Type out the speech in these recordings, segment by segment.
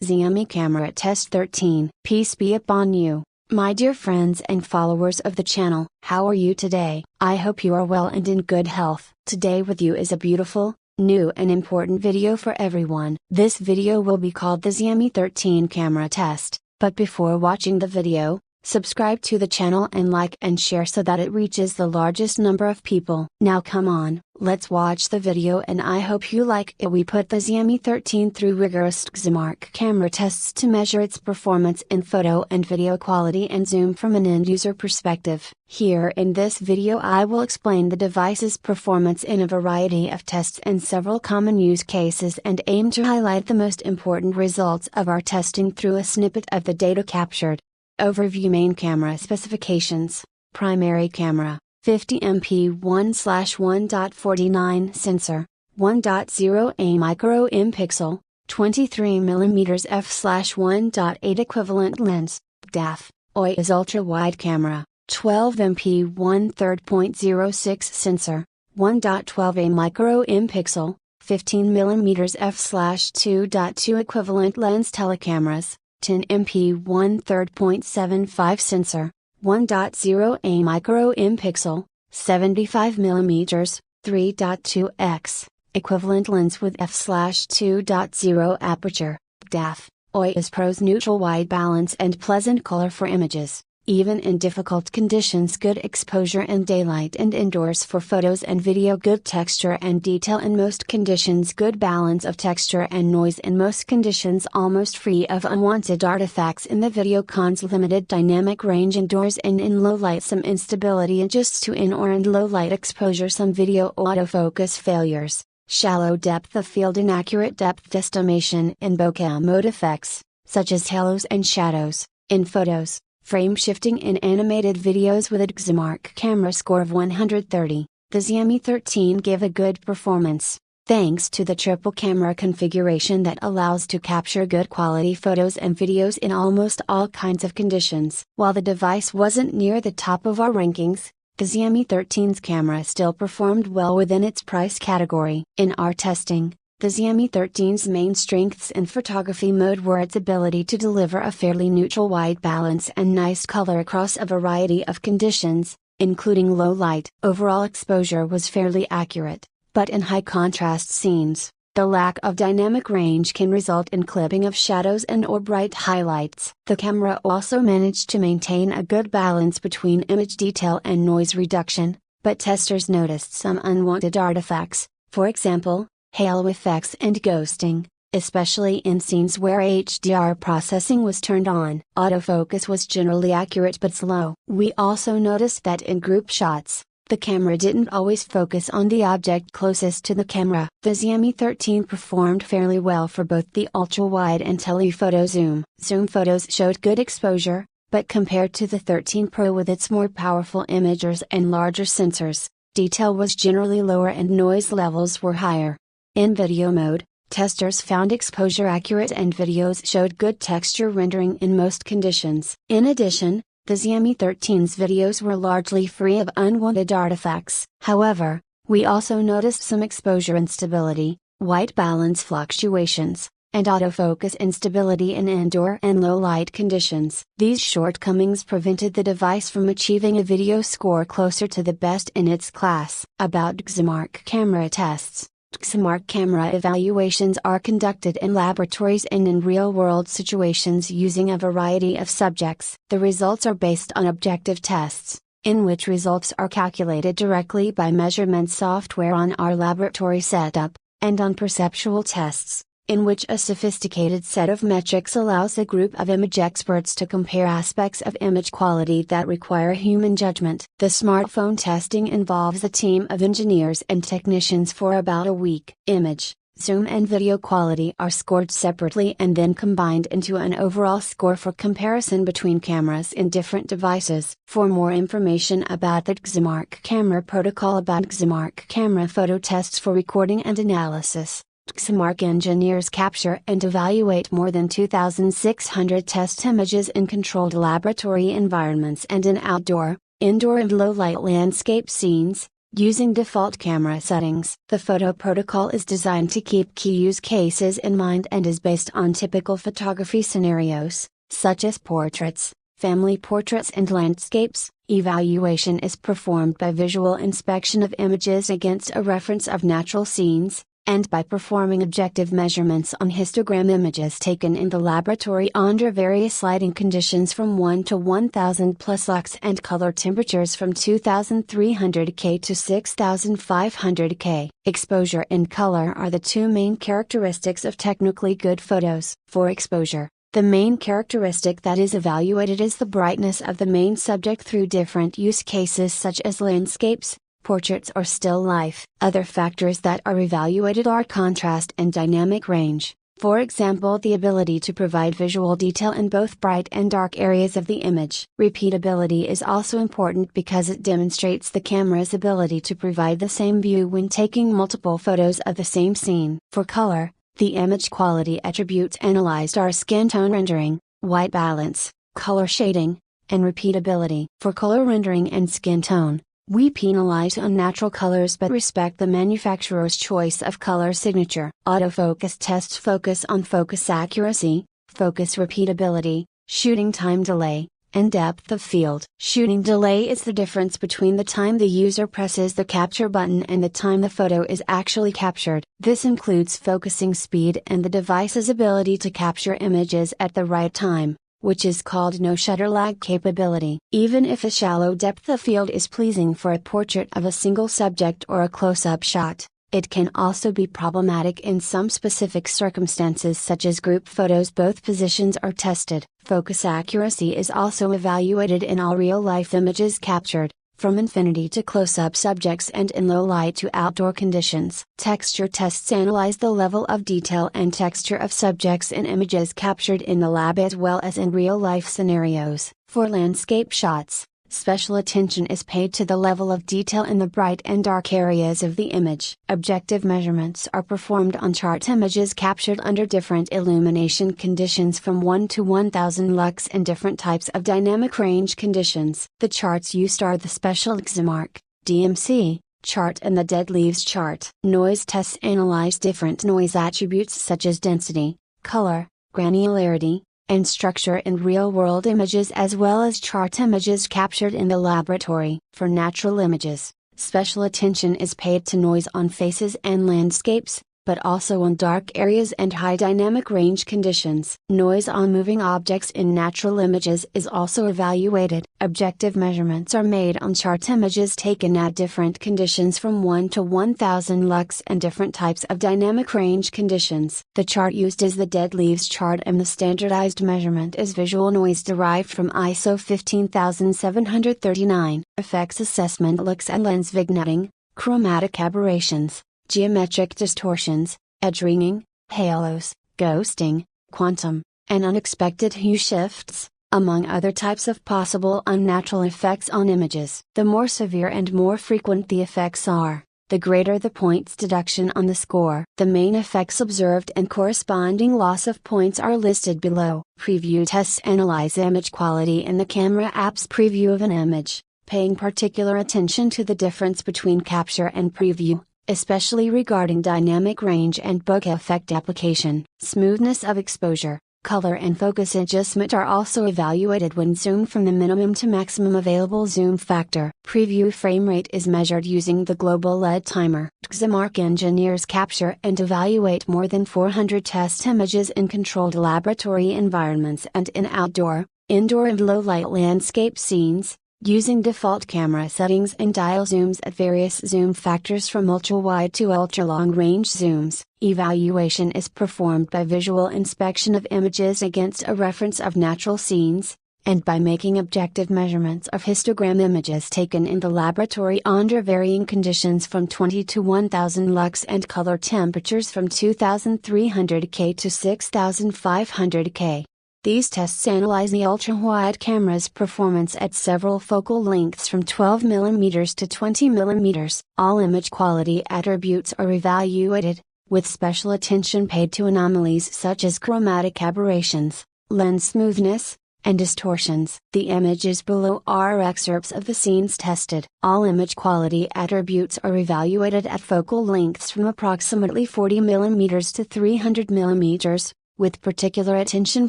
Xiaomi Camera Test 13. Peace be upon you, my dear friends and followers of the channel. How are you today? I hope you are well and in good health. Today with you is a beautiful, new and important video for everyone. This video will be called the Xiaomi 13 Camera Test. But before watching the video, subscribe to the channel and like and share so that it reaches the largest number of people. Now come on, let's watch the video and I hope you like it. We put the Xiaomi 13 through rigorous XMark camera tests to measure its performance in photo and video quality and zoom from an end-user perspective. Here in this video I will explain the device's performance in a variety of tests and several common use cases and aim to highlight the most important results of our testing through a snippet of the data captured. Overview. Main camera specifications. Primary camera, 50MP 1/1.49 sensor, 1.0A micro impixel, 23mm f/1.8 equivalent lens, DAF. OI is ultra-wide camera, 12MP 1/3.06 sensor, 1.12A micro impixel, 15mm f/2.2 equivalent lens. Telecameras, 10MP 1/3.75 sensor, 1.0A micro impixel, 75mm, 3.2x, equivalent lens with f/2.0 aperture, DAF. OI is pros neutral wide balance and pleasant color for images, even in difficult conditions. Good exposure in daylight and indoors for photos and video. Good texture and detail in most conditions. Good balance of texture and noise in most conditions. Almost free of unwanted artifacts in the video. Cons: limited dynamic range indoors and in low light. Some instability adjusts to in or and low light exposure. Some video autofocus failures. Shallow depth of field. Inaccurate depth estimation in bokeh mode. Effects, such as halos and shadows, in photos. Frame shifting in animated videos. With a XMark camera score of 130, the Xiaomi 13 gave a good performance, thanks to the triple camera configuration that allows to capture good quality photos and videos in almost all kinds of conditions. While the device wasn't near the top of our rankings, the Xiaomi 13's camera still performed well within its price category. In our testing, the Xiaomi 13's main strengths in photography mode were its ability to deliver a fairly neutral white balance and nice color across a variety of conditions, including low light. Overall exposure was fairly accurate, but in high contrast scenes, the lack of dynamic range can result in clipping of shadows and or bright highlights. The camera also managed to maintain a good balance between image detail and noise reduction, but testers noticed some unwanted artifacts, for example, halo effects and ghosting, especially in scenes where HDR processing was turned on. Autofocus was generally accurate but slow. We also noticed that in group shots, the camera didn't always focus on the object closest to the camera. The Xiaomi 13 performed fairly well for both the ultra-wide and telephoto zoom. Zoom photos showed good exposure, but compared to the 13 Pro with its more powerful imagers and larger sensors, detail was generally lower and noise levels were higher. In video mode, testers found exposure accurate and videos showed good texture rendering in most conditions. In addition, the Xiaomi 13's videos were largely free of unwanted artifacts. However, we also noticed some exposure instability, white balance fluctuations, and autofocus instability in indoor and low light conditions. These shortcomings prevented the device from achieving a video score closer to the best in its class. About XMark camera tests. XMark camera evaluations are conducted in laboratories and in real-world situations using a variety of subjects. The results are based on objective tests, in which results are calculated directly by measurement software on our laboratory setup, and on perceptual tests, in which a sophisticated set of metrics allows a group of image experts to compare aspects of image quality that require human judgment. The smartphone testing involves a team of engineers and technicians for about a week. Image, zoom and video quality are scored separately and then combined into an overall score for comparison between cameras in different devices. For more information about the XMark camera protocol. About XMark camera photo tests for recording and analysis. XMark engineers capture and evaluate more than 2,600 test images in controlled laboratory environments and in outdoor, indoor and low-light landscape scenes, Using default camera settings. The photo protocol is designed to keep key use cases in mind and is based on typical photography scenarios, such as portraits, family portraits and landscapes. Evaluation is performed by visual inspection of images against a reference of natural scenes, and by performing objective measurements on histogram images taken in the laboratory under various lighting conditions from 1 to 1000 plus lux and color temperatures from 2300 K to 6500 K. Exposure and color are the two main characteristics of technically good photos. For exposure, the main characteristic that is evaluated is the brightness of the main subject through different use cases such as landscapes, portraits or still life. Other factors that are evaluated are contrast and dynamic range, for example the ability to provide visual detail in both bright and dark areas of the image. Repeatability is also important because it demonstrates the camera's ability to provide the same view when taking multiple photos of the same scene. For color, the image quality attributes analyzed are skin tone rendering, white balance, color shading, and repeatability. For color rendering and skin tone, we penalize unnatural colors but respect the manufacturer's choice of color signature. Autofocus tests focus on focus accuracy, focus repeatability, shooting time delay, and depth of field. Shooting delay is the difference between the time the user presses the capture button and the time the photo is actually captured. This includes focusing speed and the device's ability to capture images at the right time, which is called no shutter lag capability. Even if a shallow depth of field is pleasing for a portrait of a single subject or a close-up shot, it can also be problematic in some specific circumstances such as group photos. Both positions are tested. Focus accuracy is also evaluated in all real-life images captured, from infinity to close-up subjects and in low light to outdoor conditions. Texture tests analyze the level of detail and texture of subjects in images captured in the lab as well as in real-life scenarios. For landscape shots, special attention is paid to the level of detail in the bright and dark areas of the image. Objective measurements are performed on chart images captured under different illumination conditions from 1 to 1000 lux and different types of dynamic range conditions. The charts used are the Special Excimark, DMC, chart and the Dead Leaves chart. Noise tests analyze different noise attributes such as density, color, granularity, and structure in real-world images as well as chart images captured in the laboratory. For natural images, special attention is paid to noise on faces and landscapes, but also on dark areas and high dynamic range conditions. Noise on moving objects in natural images is also evaluated. Objective measurements are made on chart images taken at different conditions from 1 to 1000 lux and different types of dynamic range conditions. The chart used is the Dead Leaves chart and the standardized measurement is visual noise derived from ISO 15739. Effects assessment looks at lens vignetting, chromatic aberrations, geometric distortions, edge ringing, halos, ghosting, quantum, and unexpected hue shifts, among other types of possible unnatural effects on images. The more severe and more frequent the effects are, the greater the points deduction on the score. The main effects observed and corresponding loss of points are listed below. Preview tests analyze image quality in the camera app's preview of an image, paying particular attention to the difference between capture and preview, especially regarding dynamic range and bokeh effect application. Smoothness of exposure, color and focus adjustment are also evaluated when zoomed from the minimum to maximum available zoom factor. Preview frame rate is measured using the global LED timer. Excimark engineers capture and evaluate more than 400 test images in controlled laboratory environments and in outdoor, indoor and low-light landscape scenes, using default camera settings and dial zooms at various zoom factors from ultra-wide to ultra-long range zooms. Evaluation is performed by visual inspection of images against a reference of natural scenes, and by making objective measurements of histogram images taken in the laboratory under varying conditions from 20 to 1000 lux and color temperatures from 2300 K to 6500 K. These tests analyze the ultra-wide camera's performance at several focal lengths from 12 mm to 20 mm. All image quality attributes are evaluated, with special attention paid to anomalies such as chromatic aberrations, lens smoothness, and distortions. The images below are excerpts of the scenes tested. All image quality attributes are evaluated at focal lengths from approximately 40 mm to 300 mm, with particular attention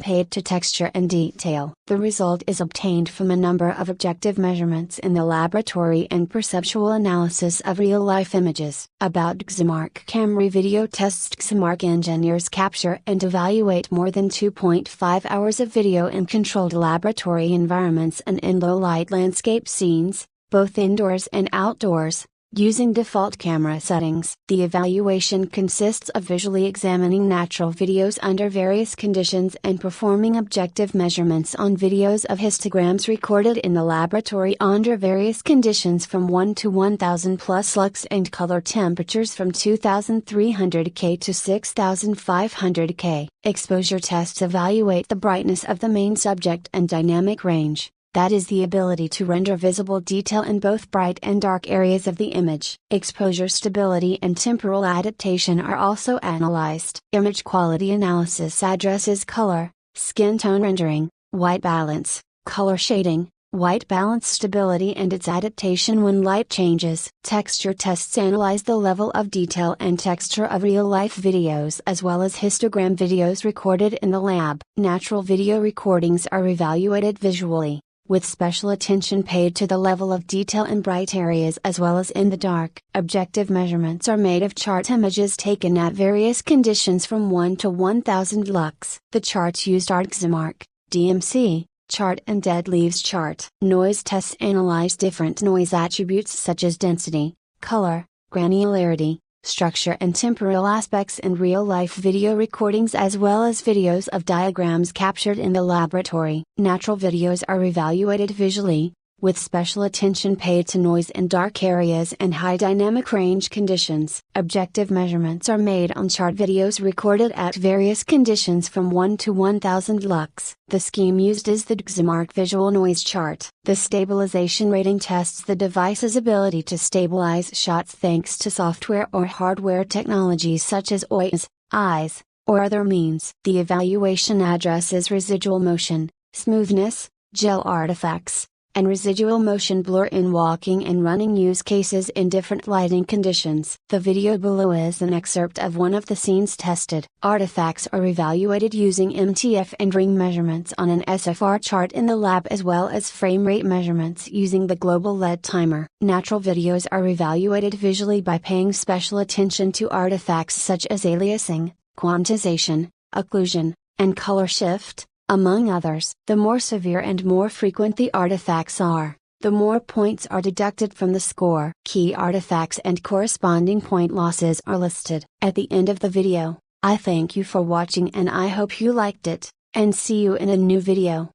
paid to texture and detail. The result is obtained from a number of objective measurements in the laboratory and perceptual analysis of real-life images. About Xmark Camera video tests. Xmark engineers capture and evaluate more than 2.5 hours of video in controlled laboratory environments and in low-light landscape scenes, both indoors and outdoors, using default camera settings. The evaluation consists of visually examining natural videos under various conditions and performing objective measurements on videos of histograms recorded in the laboratory under various conditions from 1 to 1000 plus lux and color temperatures from 2300 K to 6500 K. Exposure tests evaluate the brightness of the main subject and dynamic range. That is the ability to render visible detail in both bright and dark areas of the image. Exposure stability and temporal adaptation are also analyzed. Image quality analysis addresses color, skin tone rendering, white balance, color shading, white balance stability and its adaptation when light changes. Texture tests analyze the level of detail and texture of real-life videos as well as histogram videos recorded in the lab. Natural video recordings are evaluated visually, with special attention paid to the level of detail in bright areas as well as in the dark. Objective measurements are made of chart images taken at various conditions from 1 to 1000 lux. The charts used are Xmark, DMC, chart and dead leaves chart. Noise tests analyze different noise attributes such as density, color, granularity, structure and temporal aspects in real-life video recordings as well as videos of diagrams captured in the laboratory. Natural videos are evaluated visually, with special attention paid to noise in dark areas and high dynamic range conditions. Objective measurements are made on chart videos recorded at various conditions from 1 to 1000 lux. The scheme used is the Xmark Visual Noise Chart. The stabilization rating tests the device's ability to stabilize shots thanks to software or hardware technologies such as OIS, eyes, or other means. The evaluation addresses residual motion, smoothness, gel artifacts, and residual motion blur in walking and running use cases in different lighting conditions. The video below is an excerpt of one of the scenes tested. Artifacts are evaluated using MTF and ring measurements on an SFR chart in the lab as well as frame rate measurements using the global LED timer. Natural videos are evaluated visually by paying special attention to artifacts such as aliasing, quantization, occlusion, and color shift, among others. The more severe and more frequent the artifacts are, the more points are deducted from the score. Key artifacts and corresponding point losses are listed at the end of the video. I thank you for watching and I hope you liked it, and see you in a new video.